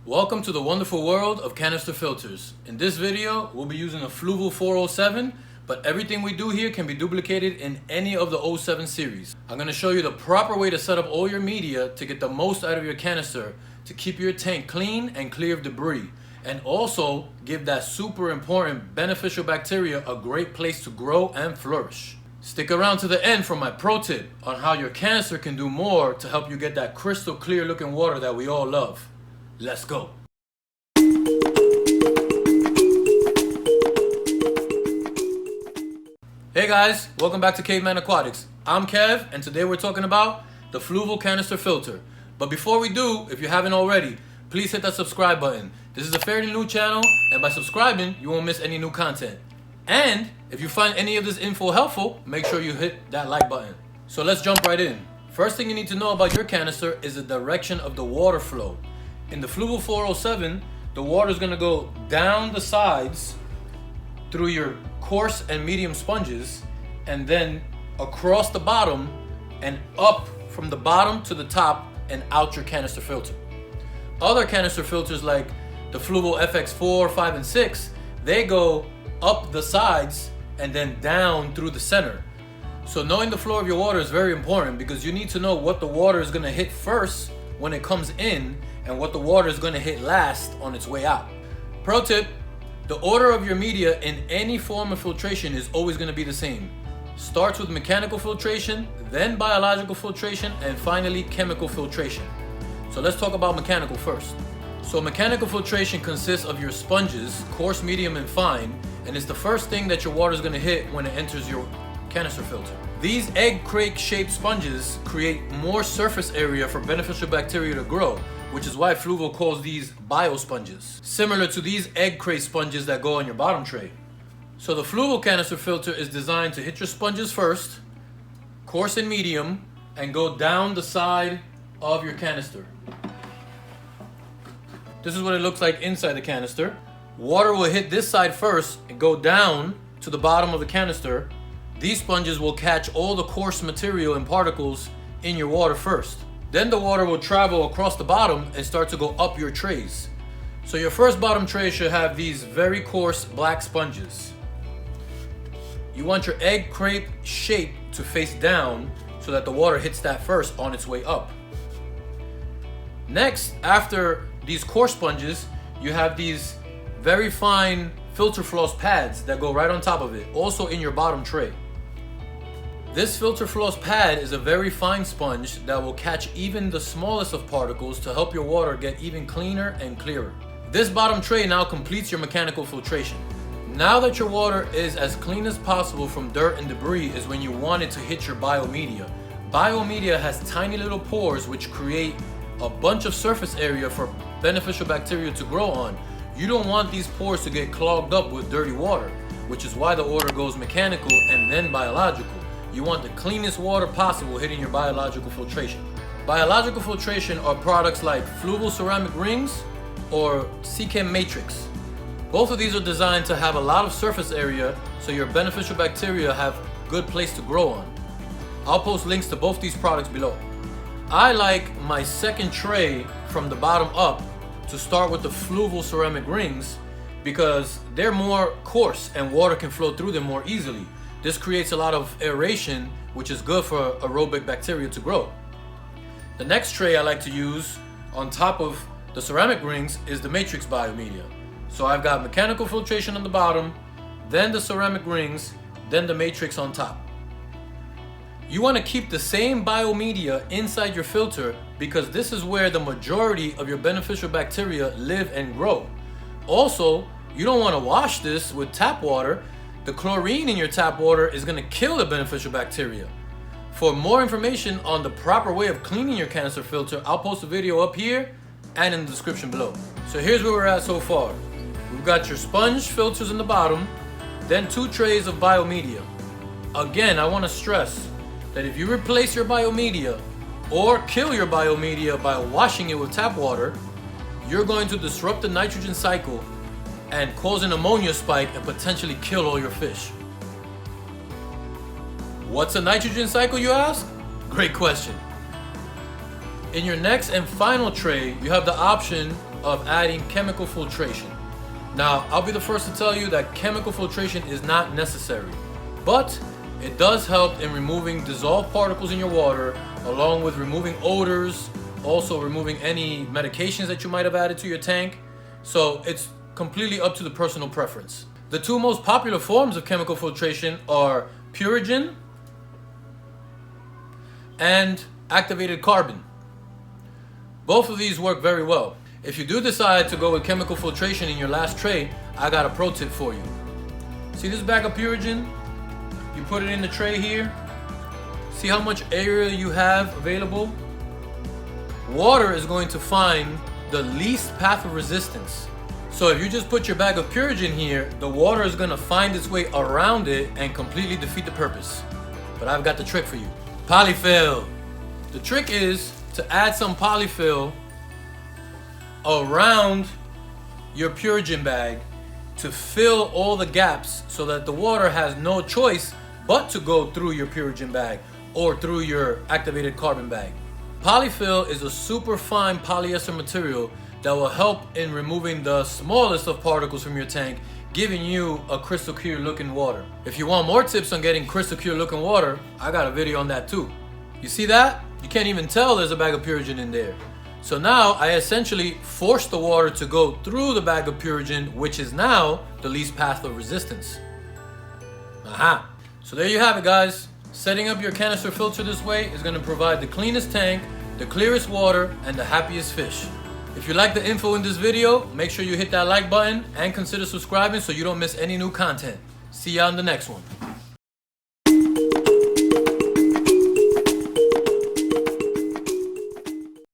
Welcome to the wonderful world of canister filters. In this video, we'll be using a Fluval 407, but everything we do here can be duplicated in any of the 07 series. I'm going to show you the proper way to set up all your media to get the most out of your canister to keep your tank clean and clear of debris, and also give that super important beneficial bacteria a great place to grow and flourish. Stick around to the end for my pro tip on how your canister can do more to help you get that crystal clear looking water that we all love. Let's go. Hey guys, welcome back to KaveMan Aquatics. I'm Kev, and today we're talking about the Fluval Canister Filter. But before we do, if you haven't already, please hit that subscribe button. This is a fairly new channel, and by subscribing, you won't miss any new content. And if you find any of this info helpful, make sure you hit that like button. So let's jump right in. First thing you need to know about your canister is the direction of the water flow. In the Fluval 407, the water is going to go down the sides through your coarse and medium sponges, and then across the bottom and up from the bottom to the top and out your canister filter. Other canister filters like the Fluval FX4, 5, and 6, they go up the sides and then down through the center. So knowing the flow of your water is very important, because you need to know what the water is going to hit first when it comes in and what the water is going to hit last on its way out. Pro tip: the order of your media in any form of filtration is always going to be the same. Starts with mechanical filtration, then biological filtration, and finally chemical filtration. So let's talk about mechanical first. So mechanical filtration consists of your sponges, coarse, medium, and fine, and it's the first thing that your water is going to hit when it enters your canister filter. These egg crate shaped sponges create more surface area for beneficial bacteria to grow, which is why Fluval calls these biosponges, similar to these egg crate sponges that go on your bottom tray. So the Fluval canister filter is designed to hit your sponges first, coarse and medium, and go down the side of your canister. This is what it looks like inside the canister. Water will hit this side first and go down to the bottom of the canister. These sponges will catch all the coarse material and particles in your water first. Then the water will travel across the bottom and start to go up your trays. So your first bottom tray should have these very coarse black sponges. You want your egg crate shape to face down so that the water hits that first on its way up. Next, after these coarse sponges, you have these very fine filter floss pads that go right on top of it, also in your bottom tray. This filter floss pad is a very fine sponge that will catch even the smallest of particles to help your water get even cleaner and clearer. This bottom tray now completes your mechanical filtration. Now that your water is as clean as possible from dirt and debris is when you want it to hit your biomedia. Biomedia has tiny little pores which create a bunch of surface area for beneficial bacteria to grow on. You don't want these pores to get clogged up with dirty water, which is why the order goes mechanical and then biological. You want the cleanest water possible hitting your biological filtration. Biological filtration are products like Fluval ceramic rings or Cichlids matrix. Both of these are designed to have a lot of surface area so your beneficial bacteria have good place to grow on. I'll post links to both these products below. I like my second tray from the bottom up to start with the Fluval ceramic rings because they're more coarse and water can flow through them more easily. This creates a lot of aeration, which is good for aerobic bacteria to grow. The next tray I like to use on top of the ceramic rings is the matrix biomedia. So I've got mechanical filtration on the bottom, then the ceramic rings, then the matrix on top. You want to keep the same biomedia inside your filter because this is where the majority of your beneficial bacteria live and grow. Also, you don't want to wash this with tap water. The chlorine in your tap water is going to kill the beneficial bacteria. For more information on the proper way of cleaning your canister filter, I'll post a video up here and in the description below. So here's where we're at so far. We've got your sponge filters in the bottom, then 2 trays of biomedia. Again, I want to stress that if you replace your biomedia or kill your biomedia by washing it with tap water, you're going to disrupt the nitrogen cycle and cause an ammonia spike and potentially kill all your fish. What's a nitrogen cycle, you ask? Great question. In your next and final tray, you have the option of adding chemical filtration. Now, I'll be the first to tell you that chemical filtration is not necessary, but it does help in removing dissolved particles in your water, along with removing odors, also removing any medications that you might have added to your tank. So it's completely up to the personal preference. The two most popular forms of chemical filtration are Purigen and activated carbon. Both of these work very well. If you do decide to go with chemical filtration in your last tray, I got a pro tip for you. See this bag of Purigen? You put it in the tray here. See how much area you have available? Water is going to find the least path of resistance. So if you just put your bag of Purigen here, the water is going to find its way around it and completely defeat the purpose. But I've got the trick for you. Polyfill. The trick is to add some polyfill around your Purigen bag to fill all the gaps so that the water has no choice but to go through your Purigen bag or through your activated carbon bag. Polyfill is a super fine polyester material that will help in removing the smallest of particles from your tank, giving you a crystal clear looking water. If you want more tips on getting crystal clear looking water, I got a video on that too. You see that? You can't even tell there's a bag of Purigen in there. So now I essentially force the water to go through the bag of Purigen, which is now the least path of resistance. Aha! So there you have it, guys. Setting up your canister filter this way is going to provide the cleanest tank, the clearest water, and the happiest fish. If you like the info in this video, make sure you hit that like button and consider subscribing so you don't miss any new content. See ya on the next one.